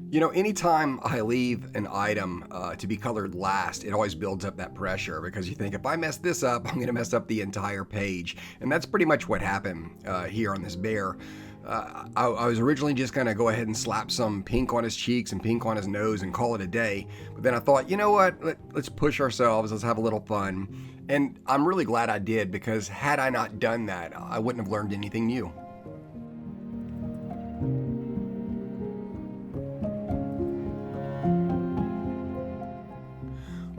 You know, anytime I leave an item to be colored last, it always builds up that pressure because you think if I mess this up, I'm going to mess up the entire page. And that's pretty much what happened here on this bear. I was originally just going to go ahead and slap some pink on his cheeks and pink on his nose and call it a day. But then I thought, you know what? Let's push ourselves. Let's have a little fun. And I'm really glad I did because had I not done that, I wouldn't have learned anything new.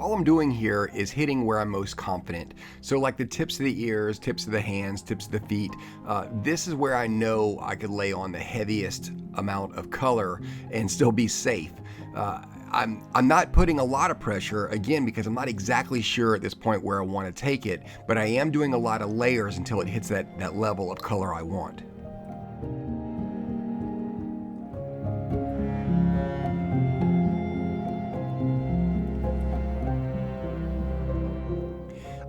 All I'm doing here is hitting where I'm most confident. So like the tips of the ears, tips of the hands, tips of the feet, this is where I know I could lay on the heaviest amount of color and still be safe. I'm not putting a lot of pressure, again, because I'm not exactly sure at this point where I want to take it, but I am doing a lot of layers until it hits that level of color I want.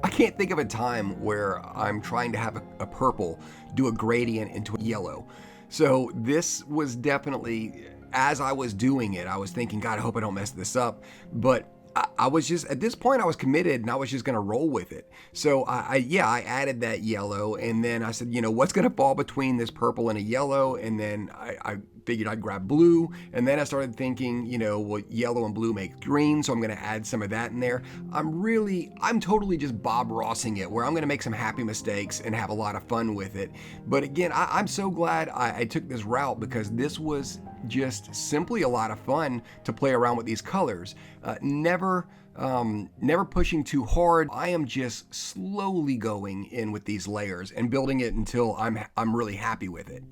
I can't think of a time where I'm trying to have a purple do a gradient into a yellow. So this was definitely, as I was doing it, I was thinking, God, I hope I don't mess this up. But I was just, at this point, I was committed and I was just going to roll with it. So I added that yellow and then I said, you know, what's going to fall between this purple and a yellow? And then I figured I'd grab blue. And then I started thinking, you know, well, yellow and blue make green. So I'm going to add some of that in there. I'm totally just Bob Rossing it where I'm going to make some happy mistakes and have a lot of fun with it. But again, I'm so glad I took this route because this was just simply a lot of fun to play around with these colors. Never pushing too hard. I am just slowly going in with these layers and building it until I'm really happy with it.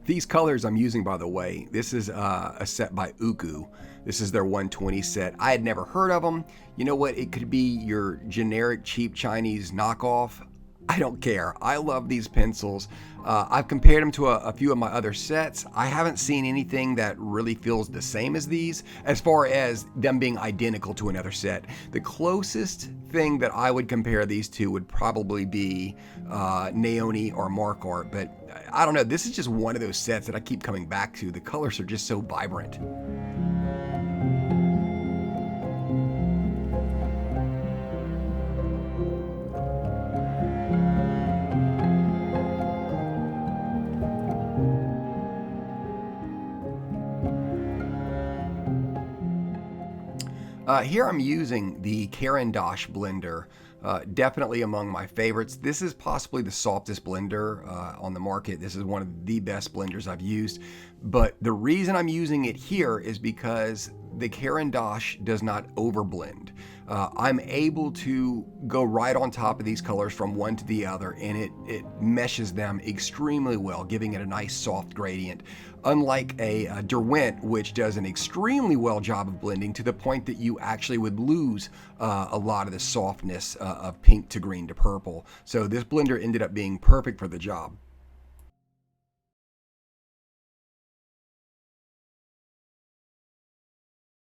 These colors I'm using, by the way, this is a set by Ooku. This is their 120 set. I had never heard of them. You know what? It could be your generic cheap Chinese knockoff. I don't care. I love these pencils. I've compared them to a few of my other sets. I haven't seen anything that really feels the same as these as far as them being identical to another set. The closest thing that I would compare these to would probably be Naoni or Mark Art, but I don't know. This is just one of those sets that I keep coming back to. The colors are just so vibrant. Here I'm using the Caran d'Ache blender, definitely among my favorites. This is possibly the softest blender on the market. This is one of the best blenders I've used. But the reason I'm using it here is because the Caran d'Ache does not overblend. I'm able to go right on top of these colors from one to the other, and it meshes them extremely well, giving it a nice soft gradient. Unlike a Derwent, which does an extremely well job of blending to the point that you actually would lose a lot of the softness of pink to green to purple. So this blender ended up being perfect for the job.